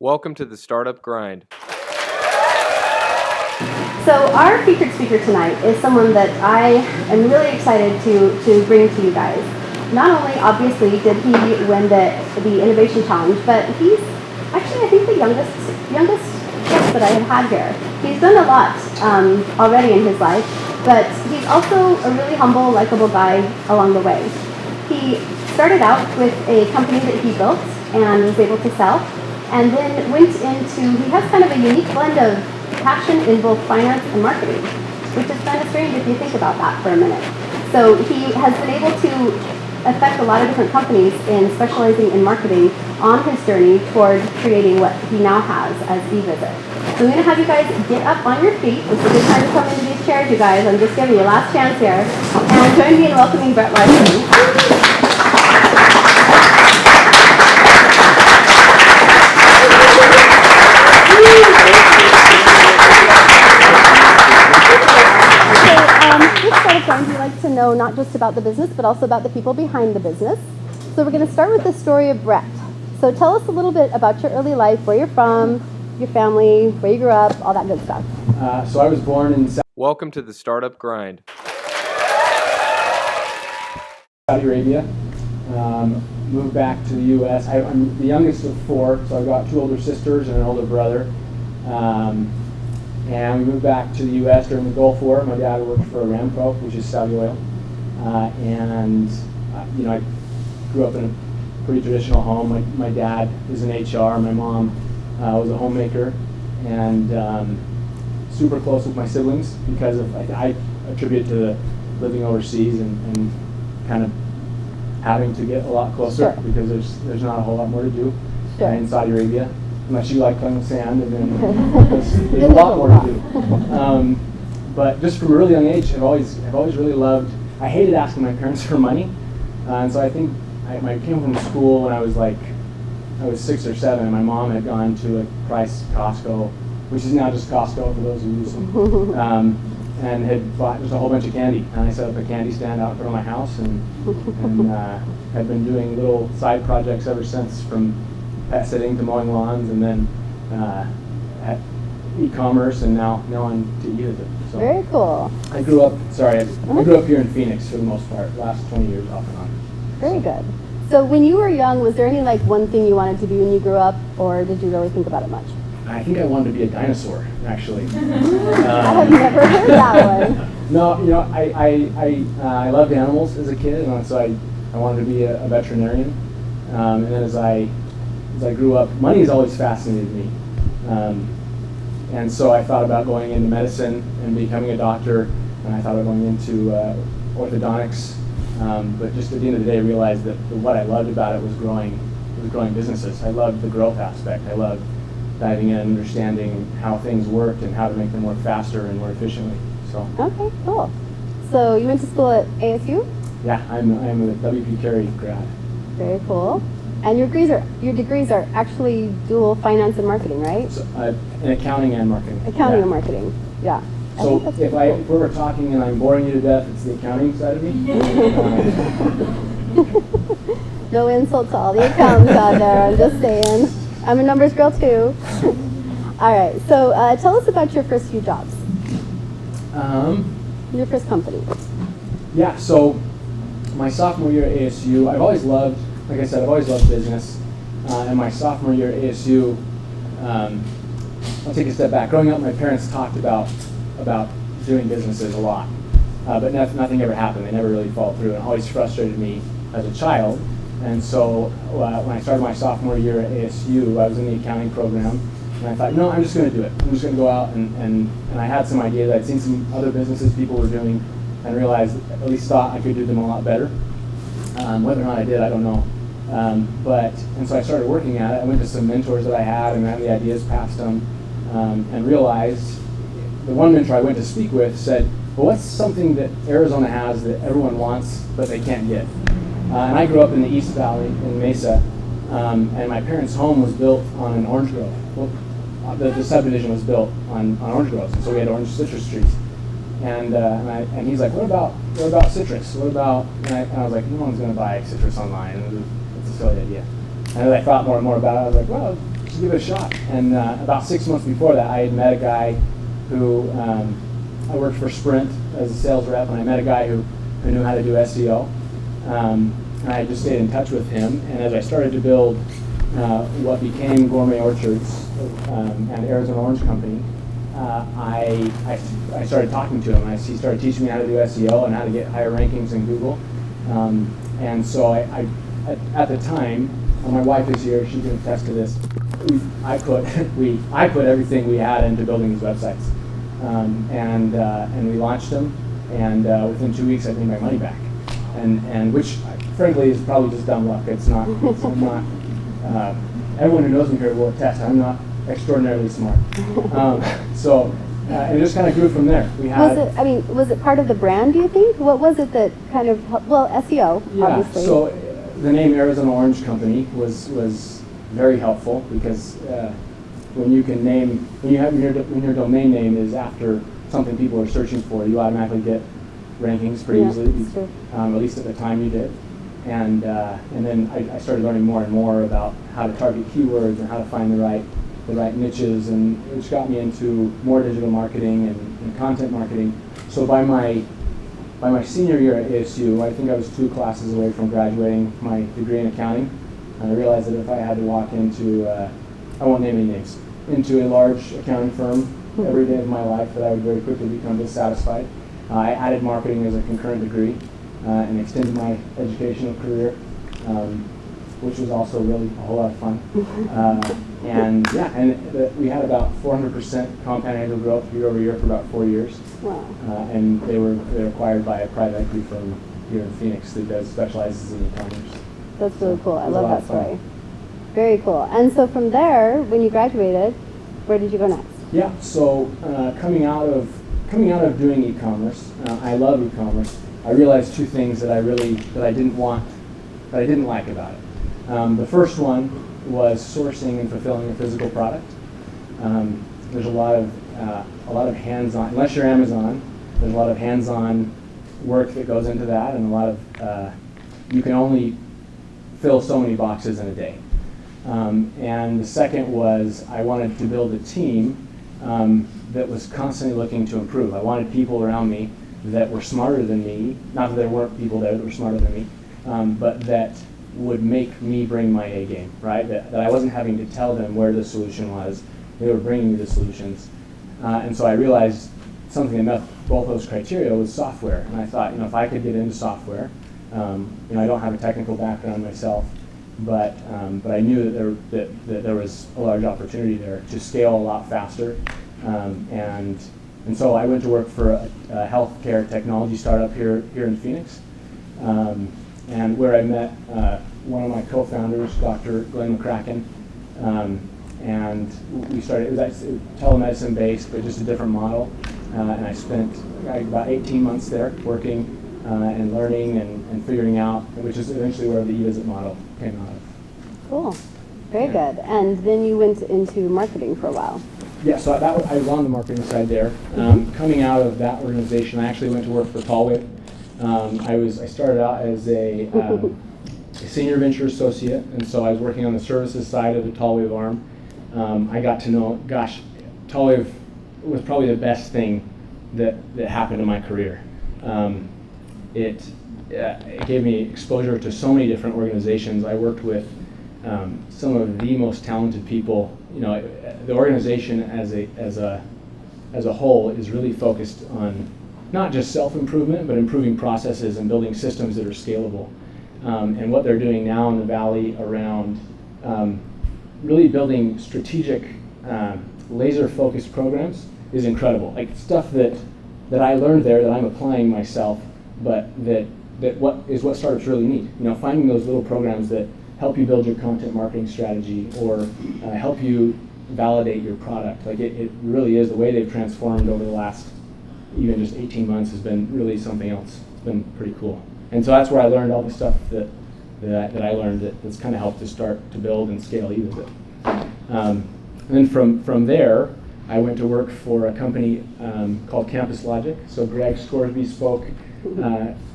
Welcome to the Startup Grind. So our featured speaker tonight is someone that I am really excited to bring to you guys. Not only, obviously, did he win the Innovation Challenge, but he's actually, I think, the youngest guest that I have had here. He's done a lot already in his life, but he's also a really humble, likable guy along the way. He started out with a company that he built and was able to sell, and then went into, he has kind of a unique blend of passion in both finance and marketing, which is kind of strange if you think about that for a minute. So he has been able to affect a lot of different companies in specializing in marketing on his journey toward creating what he now has as eVisit. So I'm going to have you guys get up on your feet. It's a good time to come into these chairs, you guys. I'm just giving you a last chance here. And join me in welcoming Bret Larsen. We like to know not just about the business, but also about the people behind the business. So we're going to start with the story of Bret. So tell us a little bit about your early life, where you're from, your family, where you grew up, all that good stuff. So I was born in Welcome to the Startup Grind. Saudi Arabia. Moved back to the U.S. I'm the youngest of four, so I've got two older sisters and an older brother. And we moved back to the U.S. during the Gulf War. My dad worked for Aramco, which is Saudi oil. I grew up in a pretty traditional home. My dad was in HR. My mom was a homemaker, and super close with my siblings because of I attribute to the living overseas and kind of having to get a lot closer because there's not a whole lot more to do in Saudi Arabia. Unless you like playing with sand, and then there's a lot more to do. But just from a really young age, I've always really loved. I hated asking my parents for money, and so I think I came from school when I was 6 or 7. And my mom had gone to a Price Costco, which is now just Costco for those who use them, and had bought just a whole bunch of candy. And I set up a candy stand out in front of my house, and had been doing little side projects ever since, from pet sitting to mowing lawns, and then e-commerce, and now on to eVisit. So very cool. I grew up here in Phoenix for the most part, last 20 years off and on. Very good. So when you were young, was there any one thing you wanted to be when you grew up, or did you really think about it much? I think I wanted to be a dinosaur, actually. I have never heard that one. No, I loved animals as a kid, and so I wanted to be a veterinarian. And then as I grew up, money has always fascinated me. And so I thought about going into medicine and becoming a doctor, and I thought about going into orthodontics. But just at the end of the day, I realized that what I loved about it was growing businesses. I loved the growth aspect. I loved diving in and understanding how things worked and how to make them work faster and more efficiently. So. Okay, cool. So you went to school at ASU? Yeah, I'm a WP Carey grad. Very cool. And your degrees are actually dual finance and marketing, right? So, in accounting and marketing. Accounting and marketing, yeah. So if we were talking and I'm boring you to death, it's the accounting side of me. No insult to all the accountants out there, I'm just saying. I'm a numbers girl too. All right, so tell us about your first few jobs. Your first company. Yeah, so my sophomore year at ASU, I've always loved business. And my sophomore year at ASU, I'll take a step back. Growing up, my parents talked about doing businesses a lot, but nothing ever happened. They never really followed through, and it always frustrated me as a child. And so when I started my sophomore year at ASU, I was in the accounting program, and I thought, no, I'm just going to do it. I'm just going to go out, and I had some ideas. I'd seen some other businesses people were doing, and realized, at least thought I could do them a lot better. Whether or not I did, I don't know. And so I started working at it. I went to some mentors that I had and ran the ideas past them, and realized the one mentor I went to speak with said, well, what's something that Arizona has that everyone wants but they can't get? And I grew up in the East Valley in Mesa, and my parents' home was built on an orange grove. Well, the subdivision was built on orange groves, and so we had orange citrus trees. And he's like, what about citrus? And I was like, no one's going to buy citrus online. It's a silly idea. And as I thought more and more about it, I was like, well, just give it a shot. And about 6 months before that, I had met a guy who, I worked for Sprint as a sales rep, and I met a guy who knew how to do SEO. And I just stayed in touch with him. And as I started to build what became Gourmet Orchards and Arizona Orange Company, I started talking to him. He started teaching me how to do SEO and how to get higher rankings in Google. And so at the time, my wife is here, she can attest to this, I put everything we had into building these websites. And we launched them, and within 2 weeks I made my money back. And which frankly is probably just dumb luck. I'm not everyone who knows me here will attest, I'm not extraordinarily smart. And it just kind of grew from there. Was it part of the brand, do you think? What was it that kind of, SEO, yeah, obviously. So the name Arizona Orange Company was very helpful because when you your domain name is after something people are searching for, you automatically get rankings pretty easily. At least at the time you did. And then I started learning more and more about how to target keywords and how to find the right niches, and which got me into more digital marketing and content marketing. So by my senior year at ASU, I think I was 2 classes away from graduating my degree in accounting, and I realized that if I had to walk into, I won't name any names, into a large accounting firm every day of my life, that I would very quickly become dissatisfied. I added marketing as a concurrent degree and extended my educational career, which was also really a whole lot of fun. We had about 400% compound annual growth year over year for about 4 years. Wow. And they were acquired by a private equity firm here in Phoenix that specializes in e-commerce. That's really cool. I love that story. Very cool. And so from there, when you graduated, where did you go next? Yeah. So coming out of doing e-commerce, I love e-commerce. I realized 2 things that I didn't like about it. The first one was sourcing and fulfilling a physical product. There's a lot of hands-on. Unless you're Amazon, there's a lot of hands-on work that goes into that, and a lot of you can only fill so many boxes in a day. And the second was I wanted to build a team that was constantly looking to improve. I wanted people around me that were smarter than me. Not that there weren't people there that were smarter than me, but that would make me bring my A game, right? That I wasn't having to tell them where the solution was. They were bringing me the solutions. And so I realized something that met both those criteria was software. And I thought, if I could get into software, I don't have a technical background myself, but I knew that there was a large opportunity there to scale a lot faster. And so I went to work for a healthcare technology startup here in Phoenix. And where I met one of my co-founders, Dr. Glenn McCracken, and we started, it was actually telemedicine based, but just a different model. And I spent about 18 months there working and learning and figuring out, which is eventually where the eVisit model came out of. Cool. Very good. And then you went into marketing for a while. Yeah, so I was on the marketing side there. Coming out of that organization, I actually went to work for Tallwave. I started out as a senior venture associate, and so I was working on the services side of the Tallwave arm. I got to know, Tallwave was probably the best thing that happened in my career. It gave me exposure to so many different organizations. I worked with some of the most talented people. The organization as a whole is really focused on not just self-improvement, but improving processes and building systems that are scalable. And what they're doing now in the Valley around really building strategic, laser-focused programs is incredible. Like stuff that I learned there that I'm applying myself, but that what startups really need. Finding those little programs that help you build your content marketing strategy or help you validate your product. Like it really is, the way they've transformed over the last even just 18 months has been really something else. It's been pretty cool. And so that's where I learned all the stuff that I learned that's kind of helped to start to build and scale eVisit. And then from there, I went to work for a company called Campus Logic. So Greg Scoresby spoke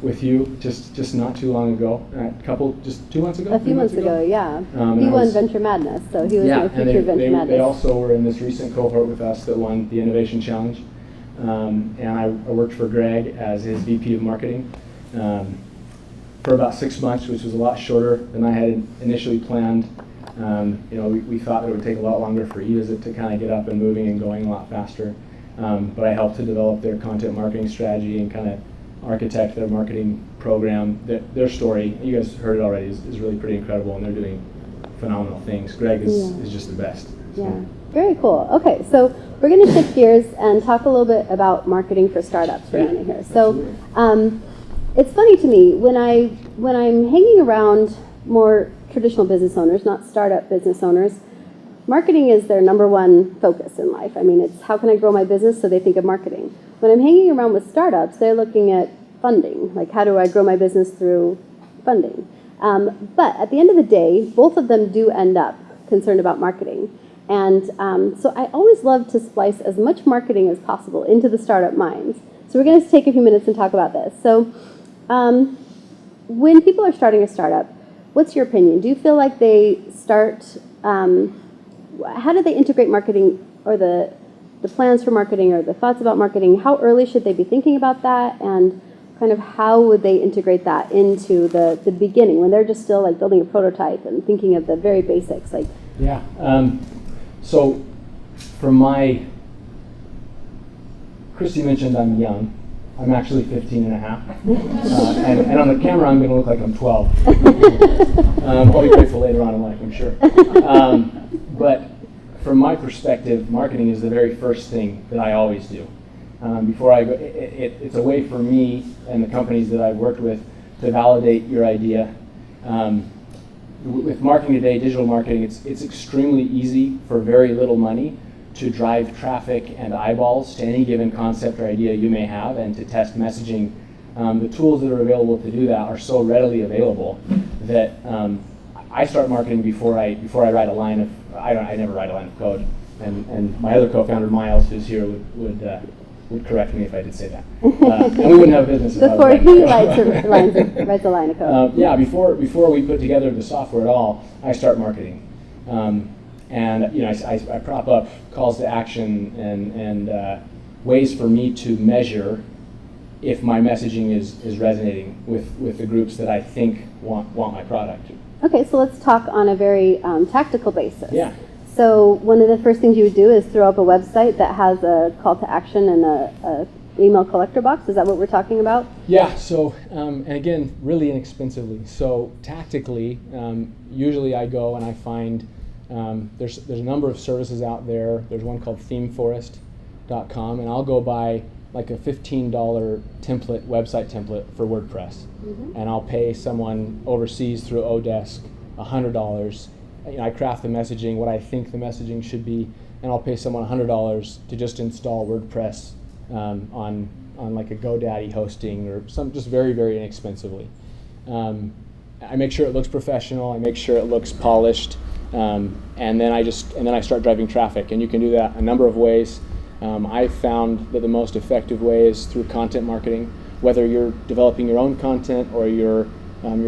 with you just not too long ago, just 2 months ago? A few months ago, yeah. And He I won was- Venture Madness, so he was Yeah, my and featured Venture they Madness. also were in this recent cohort with us that won the Innovation Challenge. And I worked for Greg as his VP of Marketing for about 6 months, which was a lot shorter than I had initially planned. We thought that it would take a lot longer for eVisit to kind of get up and moving and going a lot faster. But I helped to develop their content marketing strategy and kind of architect their marketing program. Their story, you guys heard it already, is really pretty incredible, and they're doing phenomenal things. Greg is just the best. Yeah, very cool. Okay, so we're going to shift gears and talk a little bit about marketing for startups for a minute here. So it's funny to me, when I'm hanging around more traditional business owners, not startup business owners, marketing is their number one focus in life. I mean, it's how can I grow my business, so they think of marketing. When I'm hanging around with startups, they're looking at funding, like how do I grow my business through funding. But at the end of the day, both of them do end up concerned about marketing. And so I always love to splice as much marketing as possible into the startup minds. So we're going to take a few minutes and talk about this. So when people are starting a startup, what's your opinion? Do you feel like they start, how do they integrate marketing, or the plans for marketing or the thoughts about marketing? How early should they be thinking about that? And kind of how would they integrate that into the beginning when they're just still like building a prototype and thinking of the very basics? Like, yeah. So from Christie mentioned I'm young. I'm actually 15 and a half. And on the camera, I'm going to look like I'm 12. I'll be grateful later on in life, I'm sure. But from my perspective, marketing is the very first thing that I always do. Before I go, it's a way for me and the companies that I've worked with to validate your idea. With marketing today, digital marketing, it's extremely easy for very little money to drive traffic and eyeballs to any given concept or idea you may have, and to test messaging. The tools that are available to do that are so readily available that I start marketing before I write a line of. I never write a line of code, and my other co-founder Miles, who's here, would correct me if I did say that. And we wouldn't have a business if I was before writing he code. writes a line of code. Before we put together the software at all, I start marketing. And I prop up calls to action and ways for me to measure if my messaging is resonating with the groups that I think want my product. Okay, so let's talk on a very tactical basis. Yeah. So one of the first things you would do is throw up a website that has a call to action and a email collector box. Is that what we're talking about? Yeah, so, and again, really inexpensively. So tactically, usually I go and I find there's a number of services out there. There's one called themeforest.com, and I'll go buy like a $15 website template for WordPress. And I'll pay someone overseas through Odesk $100. I craft the messaging, what I think the messaging should be, and I'll pay someone $100 to just install WordPress on like a GoDaddy hosting or some, just very, very inexpensively. I make sure it looks professional. I make sure it looks polished, and then I start driving traffic. And you can do that a number of ways. I've found that the most effective way is through content marketing, whether you're developing your own content or you're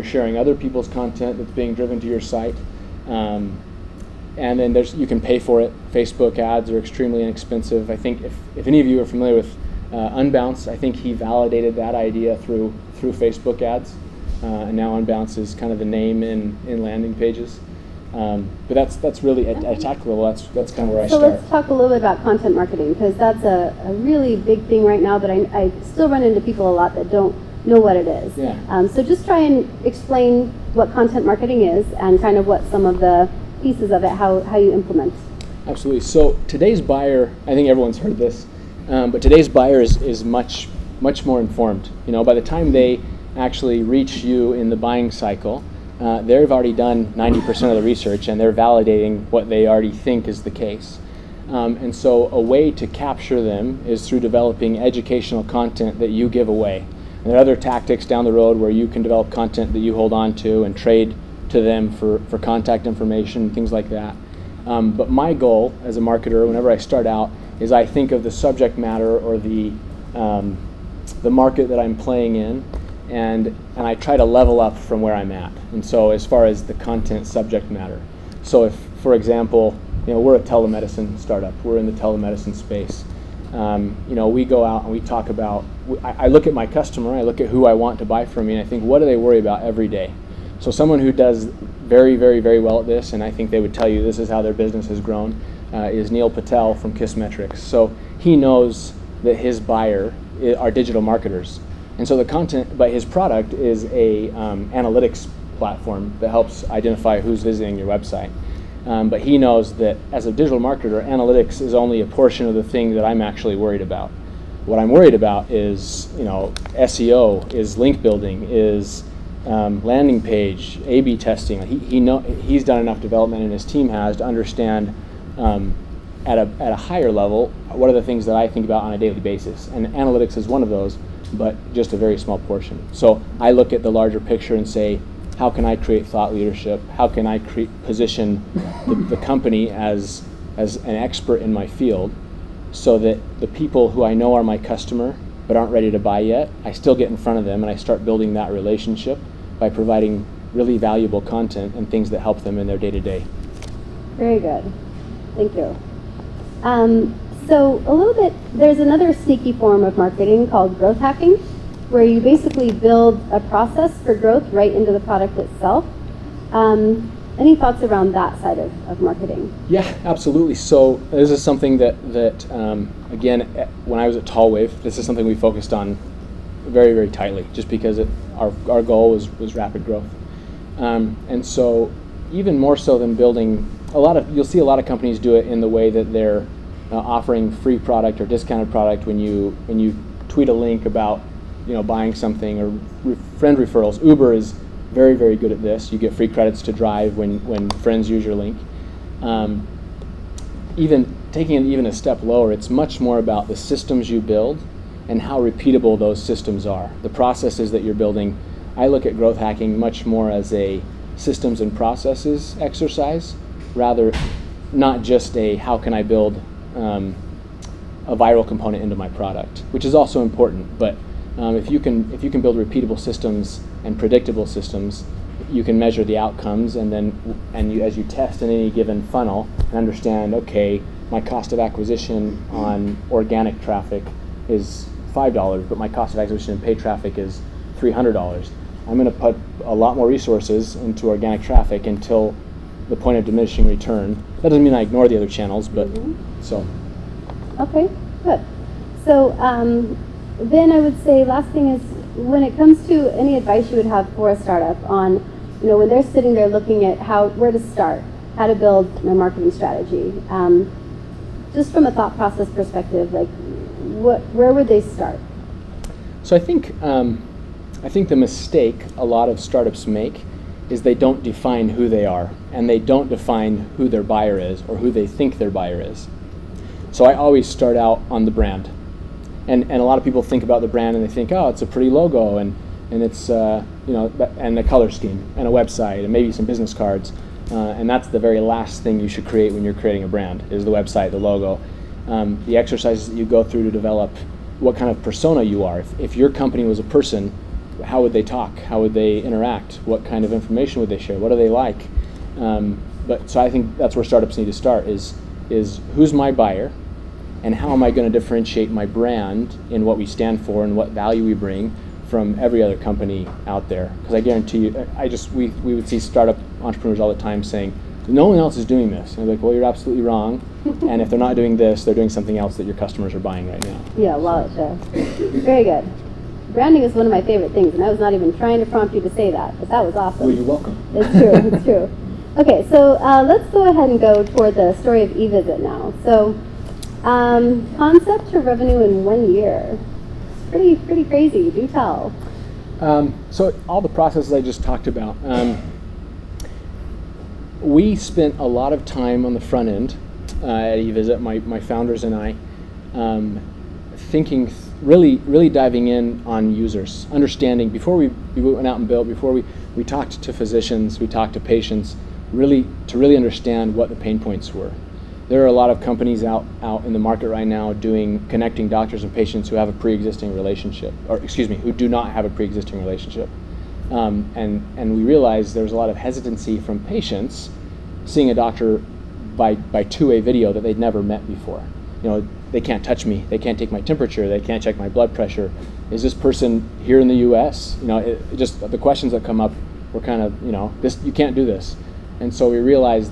sharing other people's content that's being driven to your site. And then you can pay for it. Facebook ads are extremely inexpensive. I think if any of you are familiar with Unbounce, I think he validated that idea through Facebook ads. And now Unbounce is kind of the name in landing pages. But that's really at a tactical level. That's kind of where I start. So let's talk a little bit about content marketing, because that's a really big thing right now that I still run into people a lot that don't know what it is. Yeah. So just try and explain what content marketing is and kind of what some of the pieces of it, how you implement. Absolutely. So today's buyer, I think everyone's heard this, but today's buyer is much more informed. By the time they actually reach you in the buying cycle, they've already done 90% of the research, and they're validating what they already think is the case. And so a way to capture them is through developing educational content that you give away. And there are other tactics down the road where you can develop content that you hold on to and trade to them for contact information, things like that. But my goal as a marketer, whenever I start out, is I think of the subject matter or the the market that I'm playing in, and I try to level up from where I'm at. And so as far as the content subject matter. So if, for example, we're a telemedicine startup. We're in the telemedicine space. We go out and we talk about, I look at my customer, I look at who I want to buy from me, and I think, what do they worry about every day? So someone who does very, very, very well at this, and I think they would tell you this is how their business has grown, is Neil Patel from Kissmetrics. So he knows that his buyer are digital marketers. And so the content, but his product is a analytics platform that helps identify who's visiting your website. But he knows that as a digital marketer, analytics is only a portion of the thing that I'm actually worried about. What I'm worried about is, SEO, is link building, is landing page, A/B testing. He's done enough development, and his team has, to understand at a higher level what are the things that I think about on a daily basis. And analytics is one of those, but just a very small portion. So I look at the larger picture and say, how can I create thought leadership? How can I position the company as an expert in my field, so that the people who I know are my customer but aren't ready to buy yet, I still get in front of them and I start building that relationship by providing really valuable content and things that help them in their day-to-day. Very good. Thank you. So a little bit, there's another sneaky form of marketing called growth hacking, where you basically build a process for growth right into the product itself. Any thoughts around that side of marketing? Yeah, absolutely. So this is something that again, when I was at Tallwave, this is something we focused on very, very tightly, just because our goal was rapid growth. And so even more so than building, you'll see a lot of companies do it in the way that they're offering free product or discounted product when you tweet a link about buying something, or friend referrals. Uber is very, very good at this. You get free credits to drive when friends use your link. Even taking it even a step lower, it's much more about the systems you build and how repeatable those systems are. The processes that you're building, I look at growth hacking much more as a systems and processes exercise, rather not just a how can I build a viral component into my product, which is also important. But if you can build repeatable systems and predictable systems, you can measure the outcomes, and as you test in any given funnel and understand, okay, my cost of acquisition on organic traffic is $5, but my cost of acquisition in paid traffic is $300. I'm going to put a lot more resources into organic traffic until the point of diminishing return. That doesn't mean I ignore the other channels, but so. Okay, good. So then I would say last thing is, when it comes to any advice you would have for a startup on, when they're sitting there looking at where to start, how to build a marketing strategy, just from a thought process perspective, like where would they start? So I think the mistake a lot of startups make is they don't define who they are, and they don't define who their buyer is or who they think their buyer is. So I always start out on the brand. And a lot of people think about the brand and they think, oh, it's a pretty logo and it's and a color scheme and a website and maybe some business cards. And that's the very last thing you should create when you're creating a brand, is the website, the logo. The exercises that you go through to develop what kind of persona you are. If your company was a person, how would they talk? How would they interact? What kind of information would they share? What do they like? So I think that's where startups need to start, is who's my buyer, and how am I going to differentiate my brand in what we stand for and what value we bring from every other company out there? Because I guarantee you, we would see startup entrepreneurs all the time saying, no one else is doing this. And they're like, well, you're absolutely wrong. And if they're not doing this, they're doing something else that your customers are buying right now. Yeah, well, very good. Branding is one of my favorite things, and I was not even trying to prompt you to say that, but that was awesome. Well, you're welcome. It's true, it's true. Okay, so let's go ahead and go toward the story of eVisit now. So, concept to revenue in 1 year. It's pretty crazy. Do tell. So all the processes I just talked about, we spent a lot of time on the front end at eVisit, my founders and I, thinking, really diving in on users, understanding before we went out and built, before we talked to physicians, we talked to patients, to really understand what the pain points were. there are a lot of companies out in the market right now connecting doctors and patients who have a pre-existing relationship, or excuse me, who do not have a pre-existing relationship. And we realized there's a lot of hesitancy from patients seeing a doctor by two-way video that they'd never met before. They can't touch me, they can't take my temperature, they can't check my blood pressure. Is this person here in the U.S.? Just the questions that come up were kind of, this, you can't do this. And so we realized,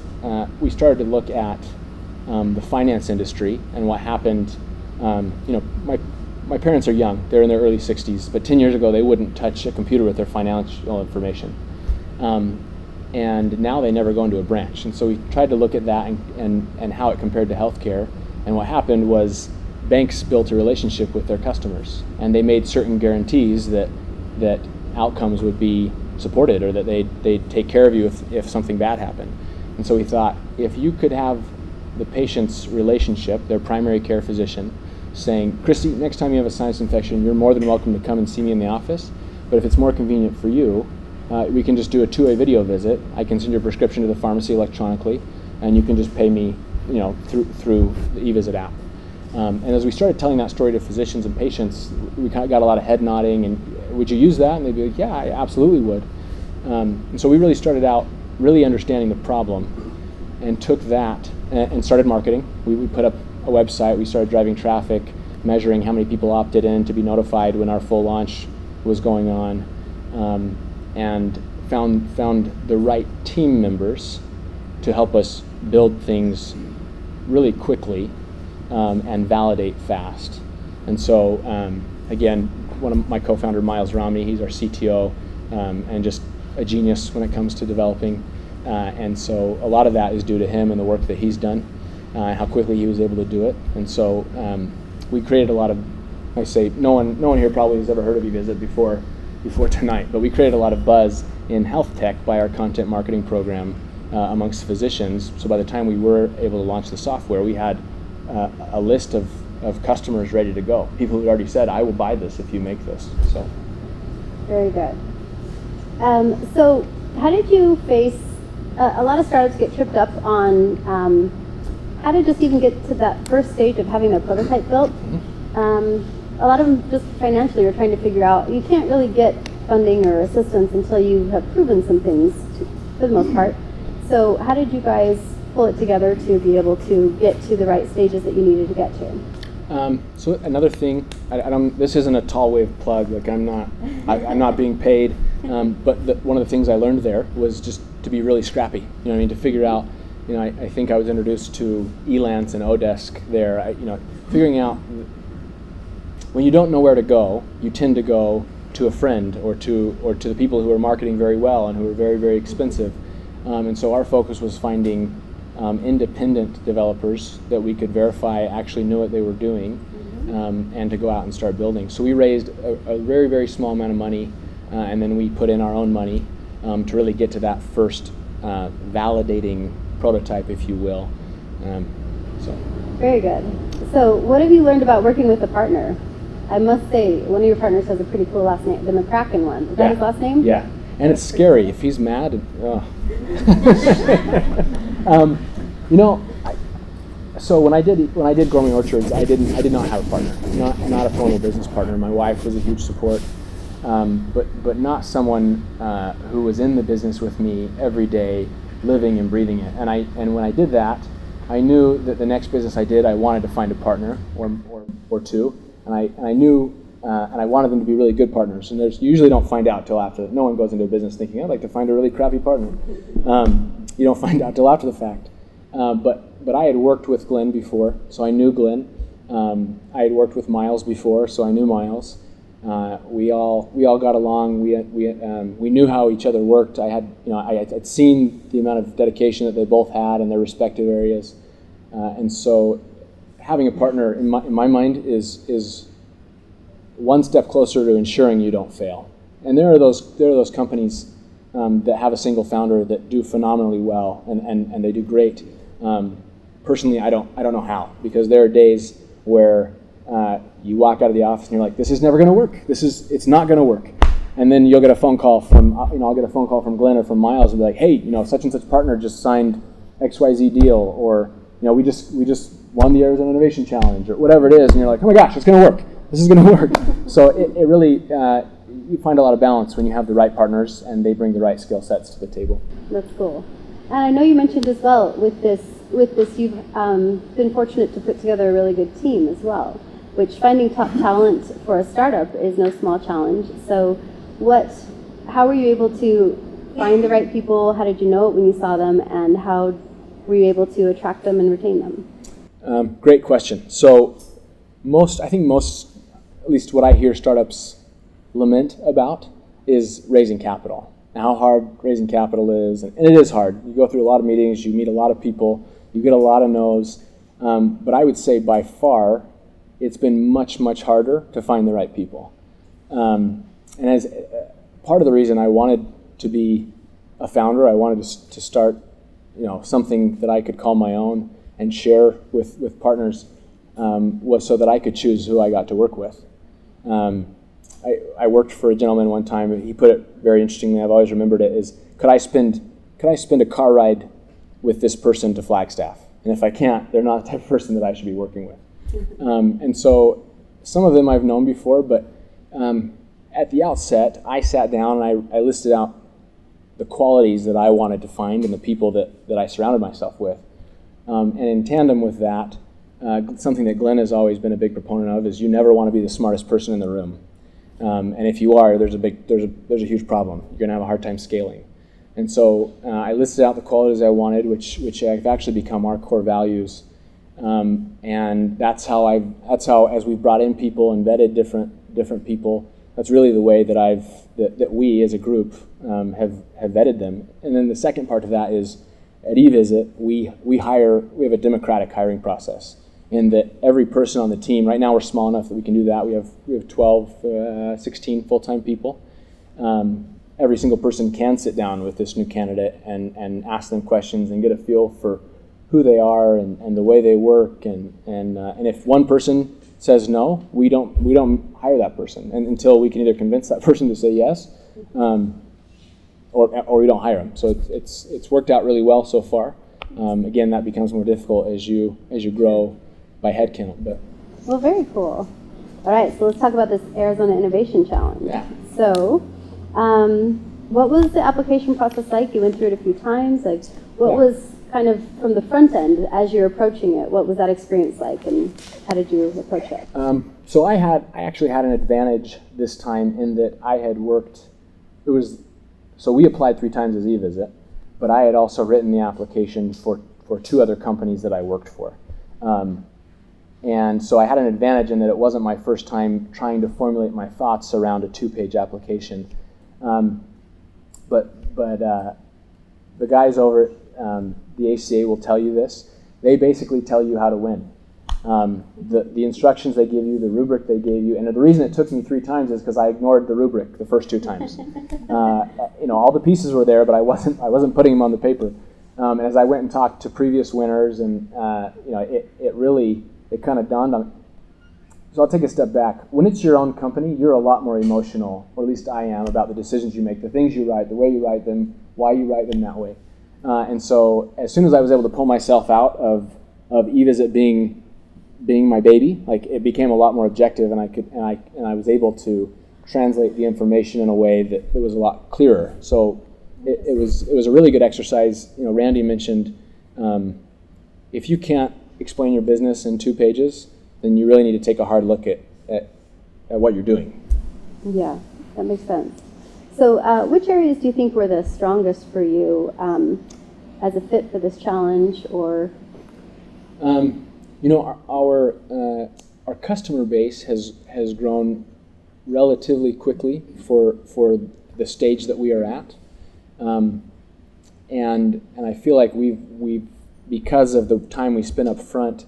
we started to look at the finance industry and what happened. My parents are young, they're in their early 60s, but 10 years ago they wouldn't touch a computer with their financial information. And now they never go into a branch. And so we tried to look at that and how it compared to healthcare. And what happened was banks built a relationship with their customers, and they made certain guarantees that outcomes would be supported, or that they'd take care of you if something bad happened. And so we thought, if you could have the patient's relationship, their primary care physician, saying, Christie, next time you have a sinus infection, you're more than welcome to come and see me in the office, but if it's more convenient for you, we can just do a two-way video visit. I can send your prescription to the pharmacy electronically, and you can just pay me through the eVisit app. And as we started telling that story to physicians and patients, we kind of got a lot of head nodding, and would you use that? And they'd be like, yeah, I absolutely would. And so we really started out really understanding the problem, and took that and started marketing. We put up a website, we started driving traffic, measuring how many people opted in to be notified when our full launch was going on, and found the right team members to help us build things really quickly and validate fast. And so again, one of my co-founder, Miles Romney, he's our CTO, and just a genius when it comes to developing. And so a lot of that is due to him and the work that he's done, how quickly he was able to do it. And so we created a lot of, I say, no one here probably has ever heard of eVisit before tonight, but we created a lot of buzz in health tech by our content marketing program amongst physicians. So by the time we were able to launch the software, we had a list of customers ready to go. People who already said, I will buy this if you make this. So very good. So how did you face, a lot of startups get tripped up on how to just even get to that first stage of having their prototype built. A lot of them just financially are trying to figure out, you can't really get funding or assistance until you have proven some things for the most part. So how did you guys pull it together to be able to get to the right stages that you needed to get to? So another thing, this isn't a tall wave plug, like I'm not being paid, but one of the things I learned there was just to be really scrappy, to figure out, I think I was introduced to Elance and Odesk there, figuring out when you don't know where to go, you tend to go to a friend or to the people who are marketing very well and who are very, very expensive. And so our focus was finding independent developers that we could verify actually knew what they were doing, and to go out and start building. So we raised a very, very small amount of money, and then we put in our own money to really get to that first validating prototype, if you will. Very good. So what have you learned about working with a partner? I must say, one of your partners has a pretty cool last name, the McCracken one. Is that his last name? Yeah, and it's scary if he's mad. So when I did Growing Orchards, I did not have a partner, not a formal business partner. My wife was a huge support, but not someone who was in the business with me every day, living and breathing it. And when I did that, I knew that the next business I did, I wanted to find a partner or two, and I knew. And I wanted them to be really good partners. And you usually don't find out till after. No one goes into a business thinking, I'd like to find a really crappy partner. You don't find out till after the fact. But I had worked with Glenn before, so I knew Glenn. I had worked with Miles before, so I knew Miles. We all got along. We knew how each other worked. I had seen the amount of dedication that they both had in their respective areas, and so having a partner in my mind is one step closer to ensuring you don't fail. And there are those companies that have a single founder that do phenomenally well, and they do great. Personally, I don't know how, because there are days where you walk out of the office and you're like, this is never going to work. It's not going to work. And then you'll get a phone call from I'll get a phone call from Glenn or from Miles and be like, hey, such and such partner just signed XYZ deal, or we just won the Arizona Innovation Challenge or whatever it is, and you're like, oh my gosh, it's going to work. This is going to work. So it really, you find a lot of balance when you have the right partners and they bring the right skill sets to the table. That's cool. And I know you mentioned as well with this you've been fortunate to put together a really good team as well, which finding top talent for a startup is no small challenge. So how were you able to find the right people? How did you know it when you saw them? And how were you able to attract them and retain them? Great question. So I think most, at least what I hear startups lament about, is raising capital. And how hard raising capital is, and it is hard. You go through a lot of meetings, you meet a lot of people, you get a lot of no's, but I would say by far, it's been much, much harder to find the right people. And as part of the reason I wanted to be a founder, I wanted to start, something that I could call my own and share with partners, was so that I could choose who I got to work with. I worked for a gentleman one time, and he put it very interestingly. I've always remembered it. Is could I spend a car ride with this person to Flagstaff? And if I can't, they're not the type of person that I should be working with. And so some of them I've known before, but at the outset, I sat down and I listed out the qualities that I wanted to find in the people that I surrounded myself with. And in tandem with that, something that Glenn has always been a big proponent of is you never want to be the smartest person in the room. And if you are, there's a huge problem. You're going to have a hard time scaling. And so I listed out the qualities I wanted, which have actually become our core values. And that's how as we've brought in people and vetted different people, that's really the way that we as a group have vetted them. And then the second part of that is at eVisit, we have a democratic hiring process. In that every person on the team, right now we're small enough that we can do that. We have 12, 16 full-time people. Every single person can sit down with this new candidate and ask them questions and get a feel for who they are and the way they work. And if one person says no, we don't hire that person until we can either convince that person to say yes, or we don't hire them. So it's worked out really well so far. Again, that becomes more difficult as you grow by headcount. But well, very cool. All right, so let's talk about this Arizona Innovation Challenge. Yeah. So, what was the application process like? You went through it a few times. What was kind of from the front end as you're approaching it? What was that experience like, and how did you approach it? So I actually had an advantage this time in that I had worked. So we applied 3 times as eVisit, but I had also written the application for 2 other companies that I worked for. And so I had an advantage in that it wasn't my first time trying to formulate my thoughts around a 2-page application. But the guys over at the ACA will tell you this. They basically tell you how to win. The instructions they give you, the rubric they gave you, and the reason it took me 3 times is because I ignored the rubric the first 2 times. All the pieces were there, but I wasn't putting them on the paper. And as I went and talked to previous winners, and it kind of dawned on me. So I'll take a step back. When it's your own company, you're a lot more emotional, or at least I am, about the decisions you make, the things you write, the way you write them, why you write them that way. And so as soon as I was able to pull myself out of eVisit being my baby, like it became a lot more objective, and I was able to translate the information in a way that was a lot clearer. So it was a really good exercise. Randy mentioned if you can't explain your business in 2 pages, then you really need to take a hard look at what you're doing. Yeah, that makes sense. So which areas do you think were the strongest for you as a fit for this challenge? Or our customer base has grown relatively quickly for the stage that we are at, and I feel like we've because of the time we spent up front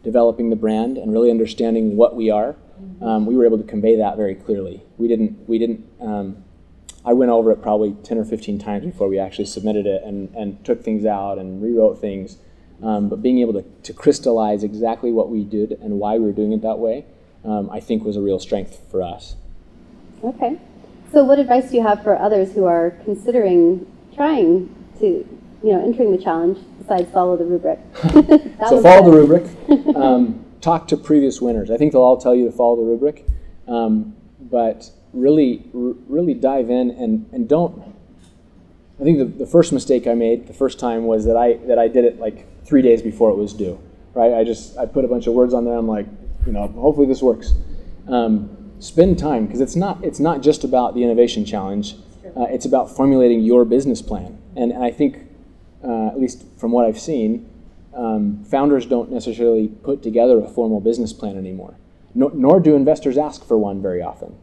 developing the brand and really understanding what we are, we were able to convey that very clearly. We didn't. I went over it probably 10 or 15 times before we actually submitted it and took things out and rewrote things. But being able to crystallize exactly what we did and why we were doing it that way, I think was a real strength for us. Okay. So what advice do you have for others who are considering trying to entering the challenge besides follow the rubric? So follow the rubric. Talk to previous winners. I think they'll all tell you to follow the rubric, but really dive in and don't. I think the first mistake I made the first time was that I did it like 3 days before it was due. Right? I put a bunch of words on there. I'm like, hopefully this works. Spend time, because it's not just about the innovation challenge. It's about formulating your business plan. And I think, at least from what I've seen, founders don't necessarily put together a formal business plan anymore, nor do investors ask for one very often.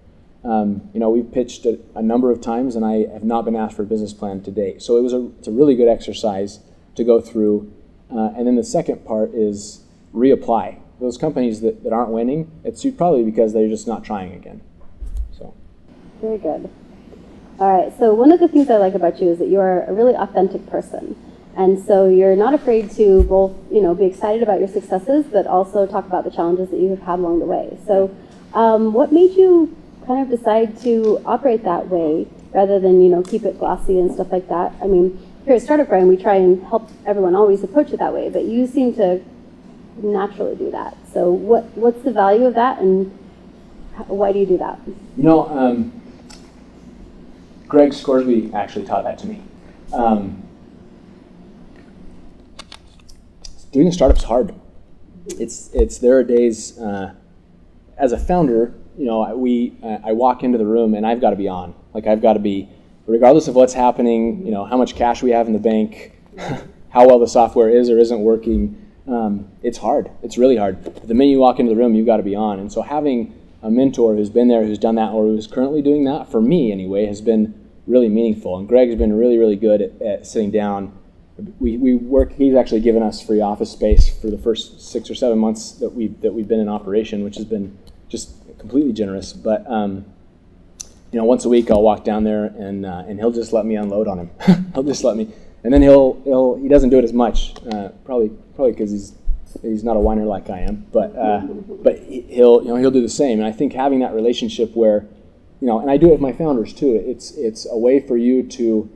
We've pitched a number of times, and I have not been asked for a business plan to date. So it's a really good exercise to go through. And then the second part is reapply. Those companies that aren't winning, it's probably because they're just not trying again. So. Very good. All right, so one of the things I like about you is that you're a really authentic person. And so you're not afraid to both, be excited about your successes, but also talk about the challenges that you have had along the way. So what made you kind of decide to operate that way rather than, keep it glossy and stuff like that? I mean, here at Startup Grind, we try and help everyone always approach it that way, but you seem to naturally do that. So what's the value of that, and why do you do that? Greg Scoresby actually taught that to me. Doing a startup's hard. There are days as a founder, I walk into the room and I've got to be on. Like I've got to be, regardless of what's happening, how much cash we have in the bank, how well the software is or isn't working. It's hard. It's really hard. The minute you walk into the room, you've got to be on. And so having a mentor who's been there, who's done that, or who's currently doing that, for me anyway, has been really meaningful. And Greg's been really, really good at sitting down. We work. He's actually given us free office space for the first 6 or 7 months that we've been in operation, which has been just completely generous. But once a week I'll walk down there and he'll just let me unload on him. He'll just let me, and then he doesn't do it as much, probably because he's not a whiner like I am, but he'll do the same. And I think having that relationship where, and I do it with my founders too. It's a way for you to,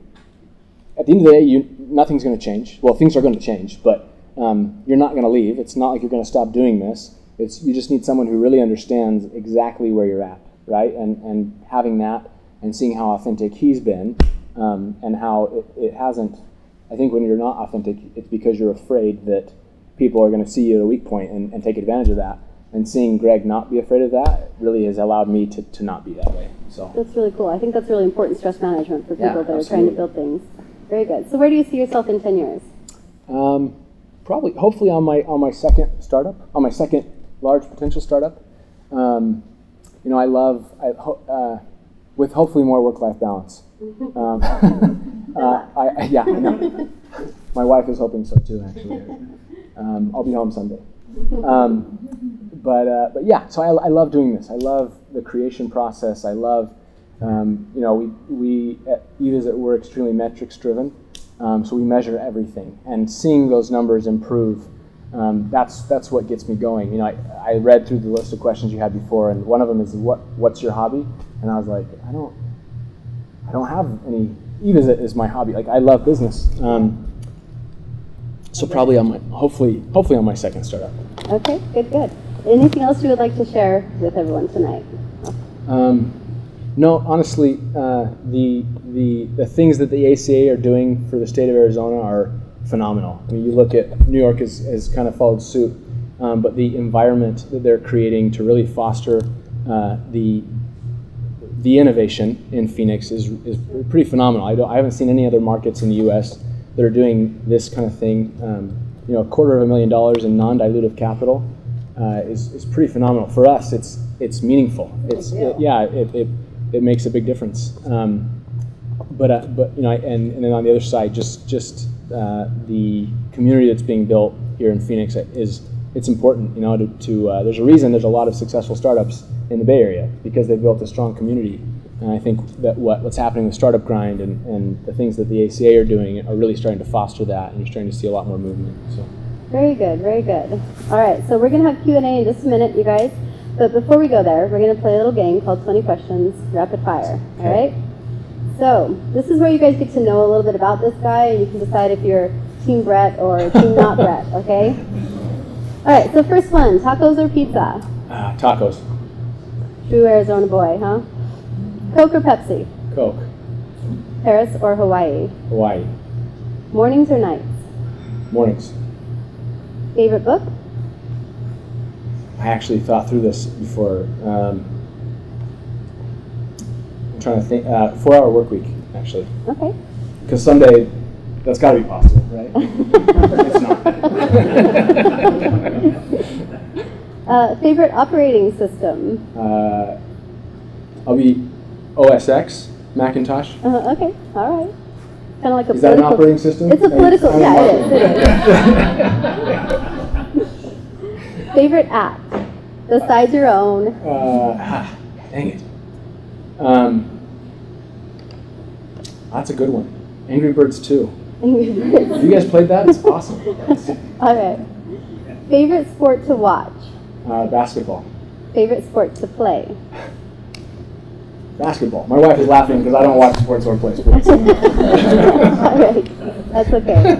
at the end of the day, nothing's going to change. Well, things are going to change, but you're not going to leave. It's not like you're going to stop doing this. You just need someone who really understands exactly where you're at, right? And having that and seeing how authentic he's been, and how it hasn't. I think when you're not authentic, it's because you're afraid that people are going to see you at a weak point and take advantage of that. And seeing Greg not be afraid of that really has allowed me to not be that way. So that's really cool. I think that's really important stress management for people that are absolutely trying to build things. Very good. So where do you see yourself in 10 years? Hopefully on my second startup, on my second large potential startup. With hopefully more work-life balance. I know. My wife is hoping so too, actually. I'll be home Sunday. But yeah, so I love doing this. I love the creation process. I love, we at eVisit, we're extremely metrics driven. So we measure everything, and seeing those numbers improve, that's what gets me going. I read through the list of questions you had before, and one of them is what's your hobby? And I was like, I don't have any. eVisit is my hobby. Like I love business. So probably hopefully on my second startup. Okay, good. Anything else you would like to share with everyone tonight? No, honestly, the things that the ACA are doing for the state of Arizona are phenomenal. I mean, you look at New York has kind of followed suit, but the environment that they're creating to really foster the innovation in Phoenix is pretty phenomenal. I haven't seen any other markets in the U.S. that are doing this kind of thing. $250,000 in non-dilutive capital is pretty phenomenal. For us, it's meaningful. It makes a big difference. But and then on the other side, just the community that's being built here in Phoenix it's important. There's a reason there's a lot of successful startups in the Bay Area, because they built a strong community. And I think that what's happening with Startup Grind and the things that the ACA are doing are really starting to foster that, and you're starting to see a lot more movement. So. Very good. All right, so we're going to have Q&A in just a minute, you guys. But before we go there, we're going to play a little game called 20 Questions Rapid Fire. All right? So, this is where you guys get to know a little bit about this guy, and you can decide if you're Team Bret or Team not Bret, okay? Alright, so first one, tacos or pizza? Tacos. True Arizona boy, huh? Coke or Pepsi? Coke. Paris or Hawaii? Hawaii. Mornings or nights? Mornings. Favorite book? I actually thought through this before. I'm trying to think. 4-Hour Work Week, actually. Okay. Because someday that's got to be possible, right? It's not. Favorite operating system? I'll be OS X, Macintosh. Okay, all right. Kind of like a Is that an operating system? It's a political. Yeah, it is. Favorite app besides your own? Dang it. That's a good one. Angry Birds 2. You guys played that? It's awesome. All right. Favorite sport to watch? Basketball. Favorite sport to play? Basketball. My wife is laughing because I don't watch sports or play sports. All right. That's okay.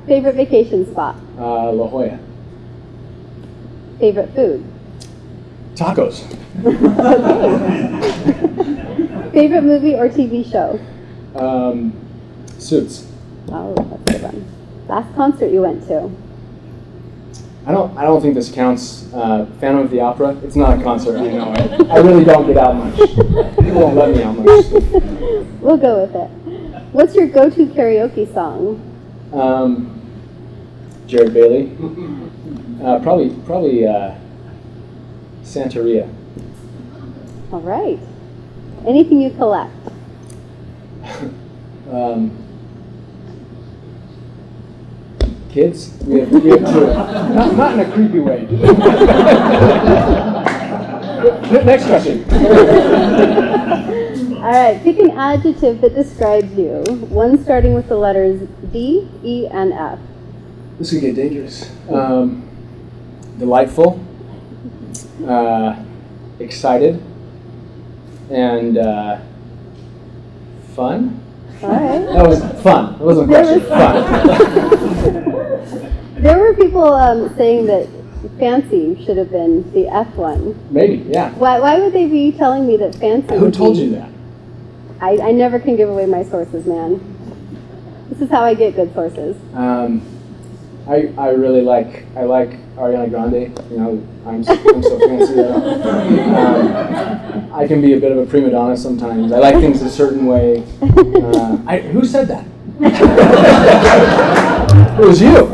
Favorite vacation spot? La Jolla. Favorite food? Tacos. Okay. Favorite movie or TV show? Suits. Oh, that's a good one. Last concert you went to? I don't think this counts. Phantom of the Opera. It's not a concert. I know. I really don't get out much. People won't let me out much. We'll go with it. What's your go-to karaoke song? Jared Bailey. Probably Santeria. All right. Anything you collect? Kids? We have two. Not in a creepy way. Next question. All right. Pick an adjective that describes you. One starting with the letters D, E, and F. This could get dangerous. Delightful. Excited. And fun. All right. That was fun. It wasn't a question. Fun. There were people saying that fancy should have been the F one. Maybe, yeah. Why would they be telling me that fancy? Who told you that? I never can give away my sources, man. This is how I get good sources. I really like Ariana Grande. You know, I'm so fancy that I can be a bit of a prima donna sometimes. I like things a certain way. Who said that? It was you.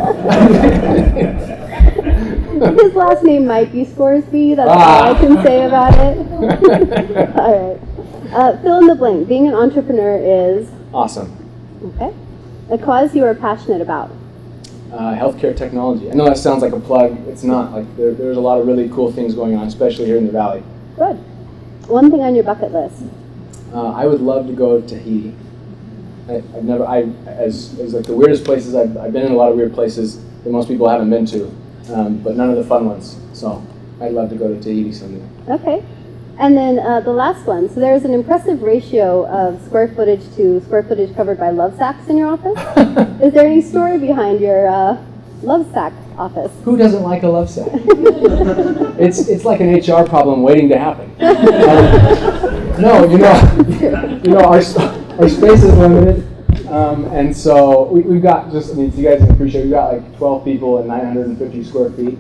His last name might be Scoresby. That's all I can say about it. All right. Fill in the blank. Being an entrepreneur is? Awesome. Okay. A cause you are passionate about? Healthcare technology. I know that sounds like a plug. It's not. Like there's a lot of really cool things going on, especially here in the Valley. Good. One thing on your bucket list? I would love to go to Tahiti. As like the weirdest places, I've been in a lot of weird places that most people haven't been to, but none of the fun ones. So I'd love to go to Tahiti someday. Okay. And then the last one. So there's an impressive ratio of square footage to square footage covered by love sacks in your office. Is there any story behind your love sack office? Who doesn't like a love sack? It's like an HR problem waiting to happen. No, our space is limited, and so we've got so you guys can appreciate we've got like 12 people and 950 square feet.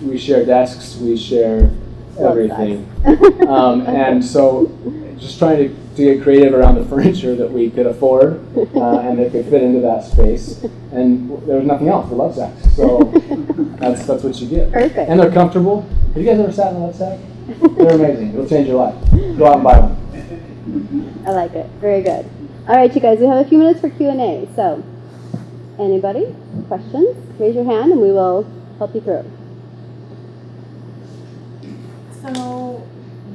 We share desks, we share everything, and so just trying to get creative around the furniture that we could afford and that could fit into that space. And there was nothing else, the love sacks. So that's what you get. Perfect. And they're comfortable. Have you guys ever sat in a love sack? They're amazing. It'll change your life. Go out and buy one. I like it. Very good. All right, you guys, we have a few minutes for Q&A. So, anybody? Questions? Raise your hand and we will help you through. So,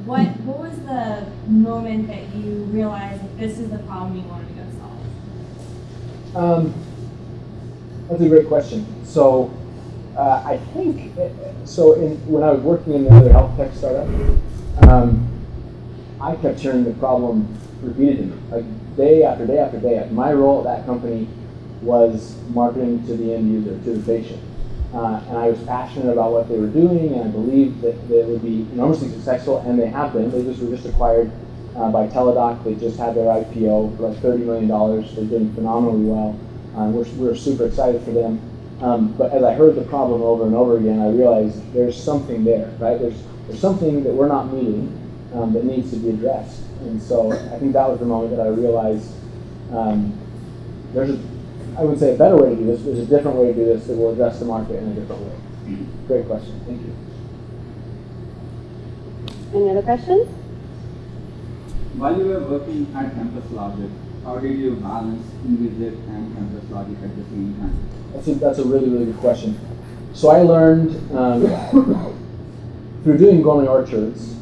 what was the moment that you realized that this is the problem you wanted to go solve? That's a great question. So, I think when I was working in the other health tech startup, I kept hearing the problem repeated to me, like day after day after day. My role at that company was marketing to the end user, to the patient. And I was passionate about what they were doing, and I believed that they would be enormously successful, and they have been. They were just acquired by Teladoc. They just had their IPO for like $30 million. They're doing phenomenally well. We're super excited for them. But as I heard the problem over and over again, I realized there's something there, right? There's something that we're not meeting that needs to be addressed. And so I think that was the moment that I realized I would say a better way to do this. There's a different way to do this that will address the market in a different way. Great question. Thank you. Any other questions? While you were working at Campus Logic, how did you balance eVisit and Campus Logic at the same time? That's a really, really good question. So I learned through doing gourmet orchards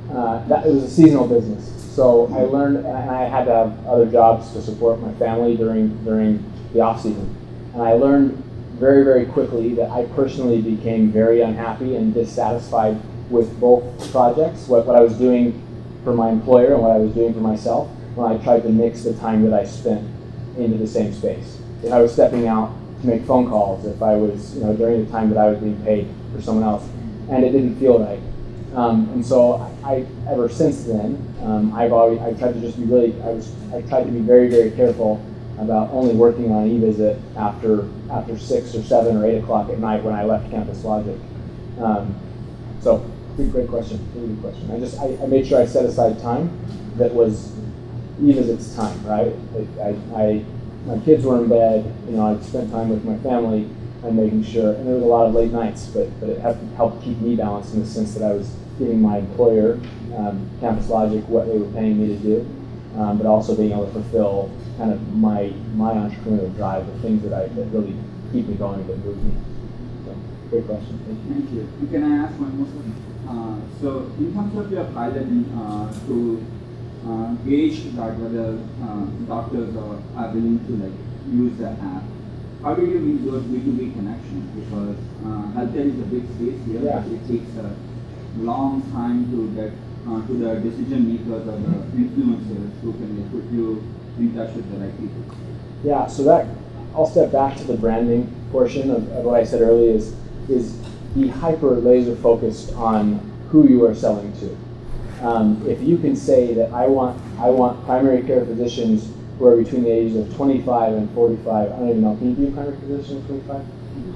that it was a seasonal business. So I learned, and I had to have other jobs to support my family during the off season. And I learned very, very quickly that I personally became very unhappy and dissatisfied with both projects, what I was doing for my employer and what I was doing for myself, when I tried to mix the time that I spent into the same space. If I was stepping out to make phone calls, if I was, during the time that I was being paid for someone else, and it didn't feel right. And so I ever since then, I tried to just be I tried to be very, very careful about only working on eVisit after 6 or 7 or 8 o'clock at night when I left Campus Logic. So great question, really good question. I made sure I set aside time that was eVisit's time, right? My kids were in bed, I'd spent time with my family and making sure, and there was a lot of late nights, but it helped keep me balanced in the sense that I was giving my employer, Campus Logic, what they were paying me to do, but also being able to fulfill kind of my entrepreneurial drive, the things that really keep me going, that move me. So, great question. Thank you. Can I ask one more question? So, in terms of your piloting to gauge that whether doctors are willing to use the app, how do you make those B2B connections? Because healthcare is a big space here. Yeah. It takes a long time to get to the decision makers or the influencers who can put you in touch with the right people. Yeah, so I'll step back to the branding portion of what I said earlier is be hyper laser focused on who you are selling to. If you can say that I want primary care physicians who are between the ages of 25 and 45, I don't even know, can you be a primary physician at 25?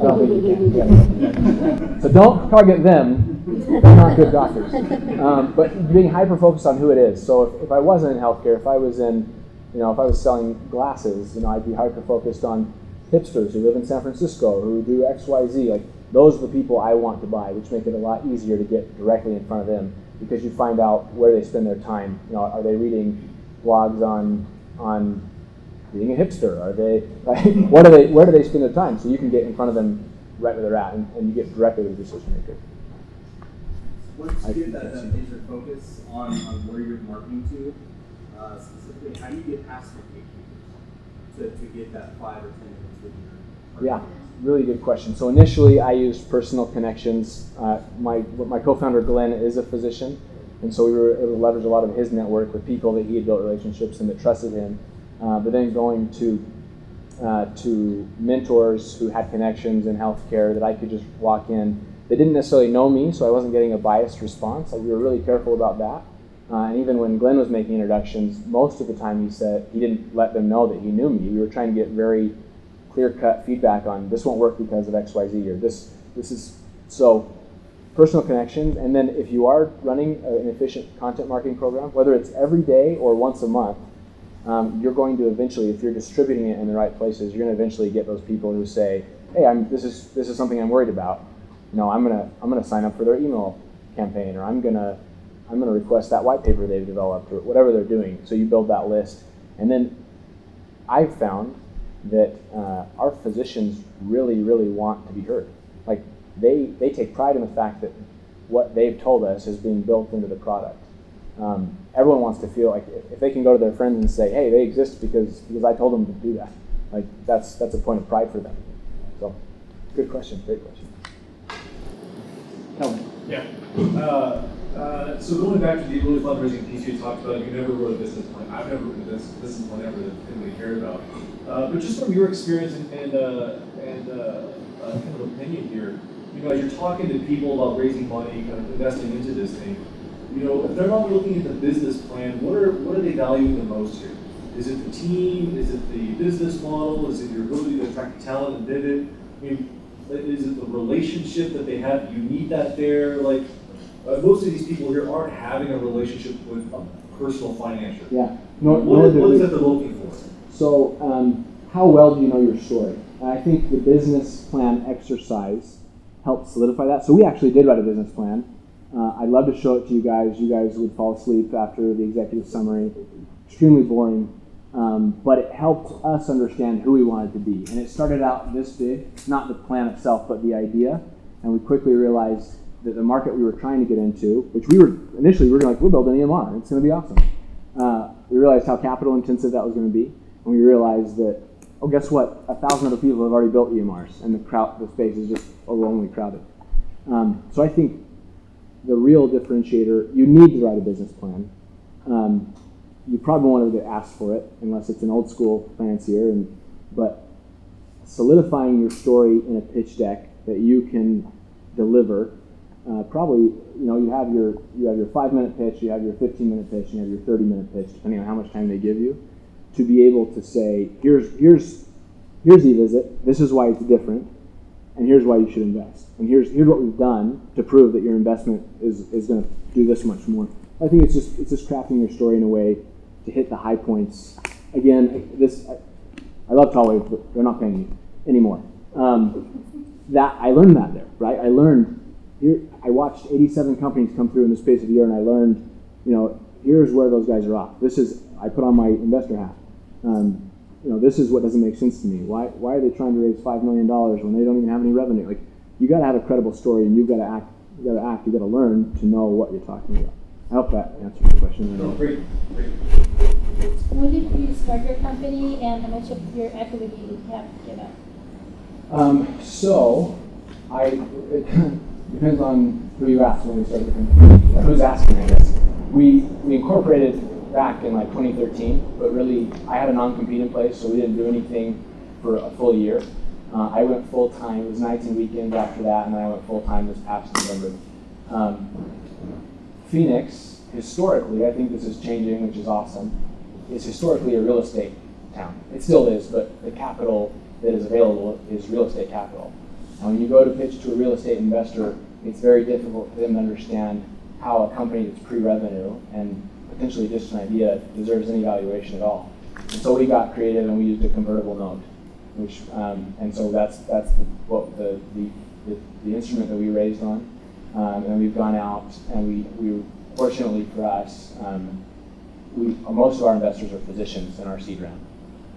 I don't think you can. Yeah. So don't target them, they're not good doctors. But being hyper focused on who it is. So if I wasn't in healthcare, if I was if I was selling glasses, I'd be hyper focused on hipsters who live in San Francisco, who do X, Y, Z. Like those are the people I want to buy, which make it a lot easier to get directly in front of them because you find out where they spend their time. Are they reading blogs on being a hipster? Are they where do they spend their time? So you can get in front of them right where they're at, and you get directly to the decision maker. Once you get that laser focus on where you're marketing to, specifically, how do you get past the gatekeepers to get that 5 or 10 minutes with your Yeah, really good question. So initially, I used personal connections. My co-founder Glenn is a physician, and so we were able to leverage a lot of his network with people that he had built relationships and that trusted him. But then going to mentors who had connections in healthcare that I could just walk in. They didn't necessarily know me, so I wasn't getting a biased response. We were really careful about that. And even when Glenn was making introductions, most of the time he didn't let them know that he knew me. We were trying to get very clear-cut feedback on this won't work because of X, Y, Z, or this is so. Personal connections, and then if you are running an efficient content marketing program, whether it's every day or once a month, you're going to eventually, if you're distributing it in the right places, you're going to eventually get those people who say, "Hey, this is something I'm worried about. I'm gonna sign up for their email campaign, or I'm gonna request that white paper they've developed, or whatever they're doing." So you build that list, and then I've found that our physicians really, really want to be heard. Like they take pride in the fact that what they've told us is being built into the product. Everyone wants to feel like if they can go to their friends and say, "Hey, they exist because I told them to do that." Like that's a point of pride for them. So, good question, great question. Kelvin. Yeah. So going back to the early fundraising piece you talked about, you never wrote a business plan. I've never written a business plan ever that anybody cared about. But just from your experience and kind of opinion here, as you're talking to people about raising money, kind of investing into this thing, if they're not looking at the business plan, what are they valuing the most here? Is it the team? Is it the business model? Is it your ability to attract talent and pivot? Is it the relationship that they have? Do you need that there? Most of these people here aren't having a relationship with a personal financier. Yeah. What is it they're looking for? So, how well do you know your story? I think the business plan exercise helped solidify that. So we actually did write a business plan. I'd love to show it to you guys. You guys would fall asleep after the executive summary. Extremely boring. But it helped us understand who we wanted to be. And it started out this big, not the plan itself, but the idea. And we quickly realized that the market we were trying to get into, which we were going to build an EMR. It's going to be awesome. We realized how capital intensive that was going to be. And we realized that, guess what? 1,000 other people have already built EMRs, and the space is just overwhelmingly crowded. So I think the real differentiator, you need to write a business plan. You probably won't ever ask for it unless it's an old school financier, but solidifying your story in a pitch deck that you can deliver. Probably, you have your 5-minute pitch, you have your 15-minute pitch, and you have your 30-minute pitch, depending on how much time they give you, to be able to say, here's eVisit, this is why it's different, and here's why you should invest, and here's what we've done to prove that your investment is going to do this much more. I think it's just crafting your story in a way to hit the high points. Again, I love Tallwave, but they're not paying me anymore. That I learned that there, right? I watched 87 companies come through in the space of a year, and I learned, here's where those guys are off. I put on my investor hat. This is what doesn't make sense to me. Why are they trying to raise $5 million when they don't even have any revenue? You got to have a credible story, and you've got to act. You got to learn to know what you're talking about. I hope that answers the question. No, great. When did you start your company, and how much of your equity did you have to give up? It depends on who you ask when we started the company. Who's asking, I guess. We incorporated back in 2013, but really I had a non-compete in place, so we didn't do anything for a full year. I went full-time. It was nights and weekends after that, and then I went full-time this past November. Phoenix, historically, I think this is changing, which is awesome, is historically a real estate town. It still is, but the capital that is available is real estate capital. And when you go to pitch to a real estate investor, it's very difficult for them to understand how a company that's pre-revenue and potentially just an idea deserves any valuation at all. And so we got creative and we used a convertible note, which and so that's the instrument that we raised on. And we've gone out and we fortunately for us, most of our investors are physicians in our seed round.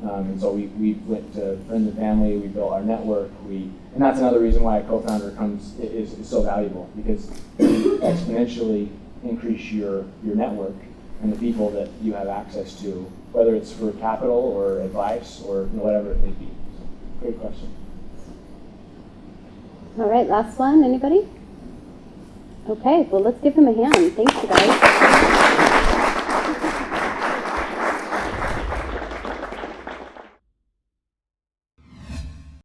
And so we went to friends and family, we built our network, and that's another reason why a co-founder is so valuable, because you exponentially increase your network and the people that you have access to, whether it's for capital or advice or whatever it may be. So, great question. All right, last one, anybody? Okay, well, let's give him a hand. Thanks, you guys.